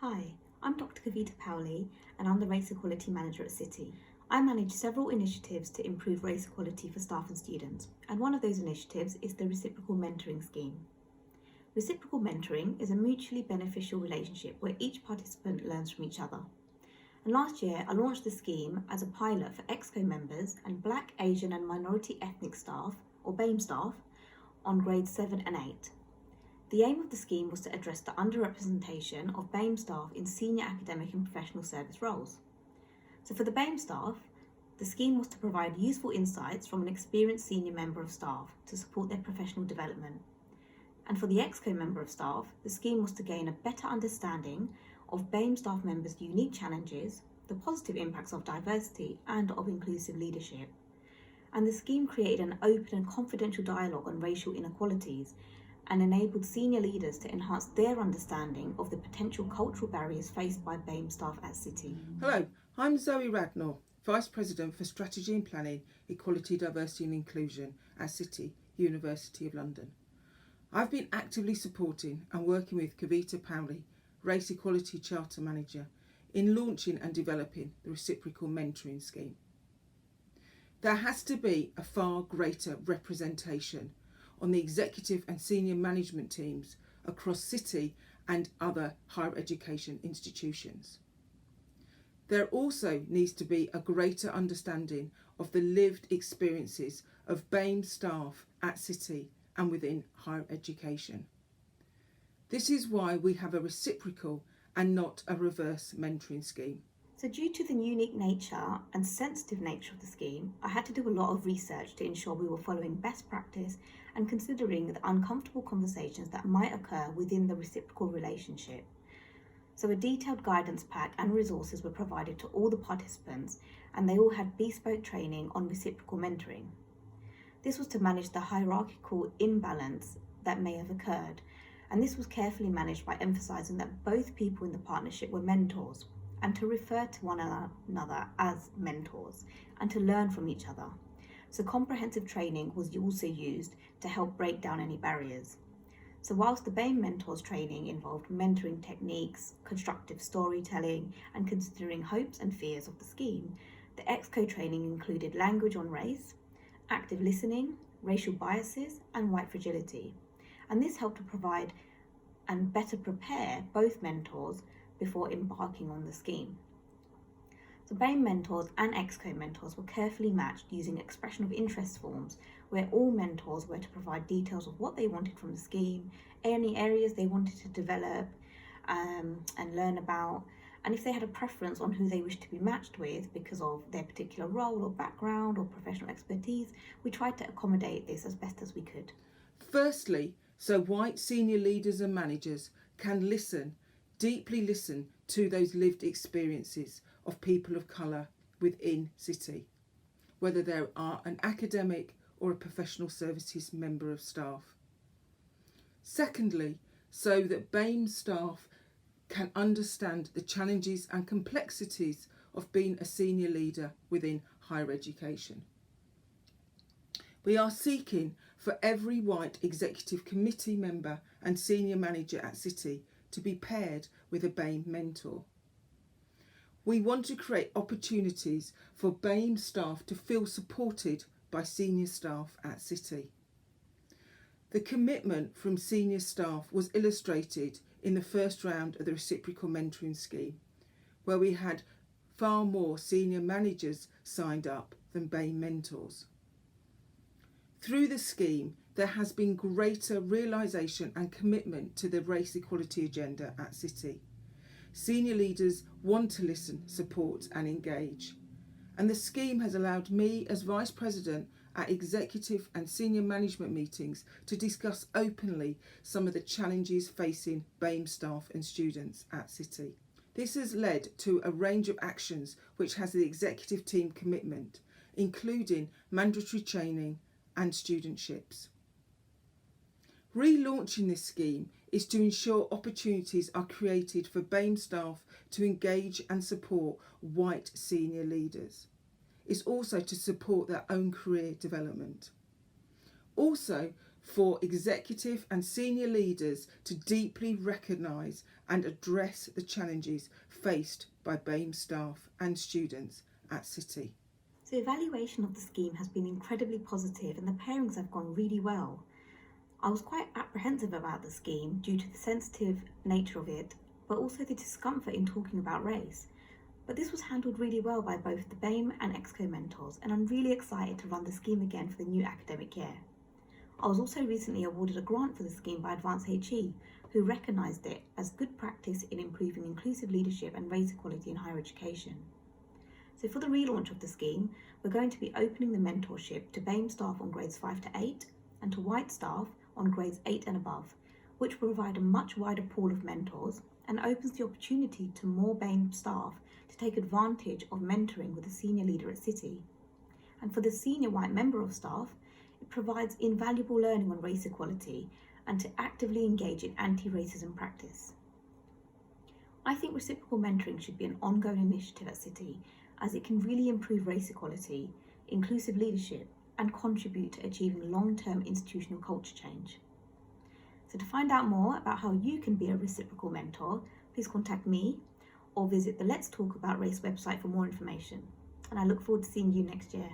Hi, I'm Dr. Kavita Powley and I'm the Race Equality Manager at City. I manage several initiatives to improve race equality for staff and students, and one of those initiatives is the Reciprocal Mentoring Scheme. Reciprocal mentoring is a mutually beneficial relationship where each participant learns from each other. And last year, I launched the scheme as a pilot for EXCO members and Black, Asian and Minority Ethnic staff, or BAME staff, on grades 7 and 8. The aim of the scheme was to address the underrepresentation of BAME staff in senior academic and professional service roles. So for the BAME staff, the scheme was to provide useful insights from an experienced senior member of staff to support their professional development. And for the EXCO member of staff, the scheme was to gain a better understanding of BAME staff members' unique challenges, the positive impacts of diversity and of inclusive leadership. And the scheme created an open and confidential dialogue on racial inequalities and enabled senior leaders to enhance their understanding of the potential cultural barriers faced by BAME staff at City. Hello, I'm Zoe Radnor, Vice President for Strategy and Planning, Equality, Diversity and Inclusion at City, University of London. I've been actively supporting and working with Kavita Powley, Race Equality Charter Manager, in launching and developing the Reciprocal Mentoring Scheme. There has to be a far greater representation on the executive and senior management teams across City and other higher education institutions. There also needs to be a greater understanding of the lived experiences of BAME staff at City and within higher education. This is why we have a reciprocal and not a reverse mentoring scheme. So due to the unique nature and sensitive nature of the scheme, I had to do a lot of research to ensure we were following best practice and considering the uncomfortable conversations that might occur within the reciprocal relationship. So a detailed guidance pack and resources were provided to all the participants, and they all had bespoke training on reciprocal mentoring. This was to manage the hierarchical imbalance that may have occurred, and this was carefully managed by emphasising that both people in the partnership were mentors, and to refer to one another as mentors, and to learn from each other. So comprehensive training was also used to help break down any barriers. So whilst the BAME Mentors training involved mentoring techniques, constructive storytelling, and considering hopes and fears of the scheme, the EXCO training included language on race, active listening, racial biases, and white fragility. And this helped to provide and better prepare both mentors before embarking on the scheme. So BAME mentors and EXCO mentors were carefully matched using expression of interest forms where all mentors were to provide details of what they wanted from the scheme, any areas they wanted to develop and learn about, and if they had a preference on who they wished to be matched with because of their particular role or background or professional expertise, we tried to accommodate this as best as we could. Firstly, so white senior leaders and managers can deeply listen to those lived experiences of people of colour within City, whether they are an academic or a professional services member of staff. Secondly, so that BAME staff can understand the challenges and complexities of being a senior leader within higher education. We are seeking for every white executive committee member and senior manager at City to be paired with a BAME mentor. We want to create opportunities for BAME staff to feel supported by senior staff at City. The commitment from senior staff was illustrated in the first round of the Reciprocal Mentoring Scheme, where we had far more senior managers signed up than BAME mentors. Through the scheme, there has been greater realisation and commitment to the race equality agenda at City. Senior leaders want to listen, support and engage. And the scheme has allowed me as Vice President at executive and senior management meetings to discuss openly some of the challenges facing BAME staff and students at City. This has led to a range of actions which has the executive team commitment, including mandatory training and studentships. Relaunching this scheme is to ensure opportunities are created for BAME staff to engage and support white senior leaders. It's also to support their own career development. Also, for executive and senior leaders to deeply recognise and address the challenges faced by BAME staff and students at City. So evaluation of the scheme has been incredibly positive and the pairings have gone really well. I was quite apprehensive about the scheme due to the sensitive nature of it, but also the discomfort in talking about race. But this was handled really well by both the BAME and EXCO mentors, and I'm really excited to run the scheme again for the new academic year. I was also recently awarded a grant for the scheme by Advanced HE, who recognised it as good practice in improving inclusive leadership and race equality in higher education. So for the relaunch of the scheme, we're going to be opening the mentorship to BAME staff on grades 5 to 8 and to white staff on grades 8 and above, which will provide a much wider pool of mentors and opens the opportunity to more BAME staff to take advantage of mentoring with a senior leader at City. And for the senior white member of staff, it provides invaluable learning on race equality and to actively engage in anti-racism practice. I think reciprocal mentoring should be an ongoing initiative at City, as it can really improve race equality, inclusive leadership, and contribute to achieving long-term institutional culture change. So to find out more about how you can be a reciprocal mentor, please contact me or visit the Let's Talk About Race website for more information. And I look forward to seeing you next year.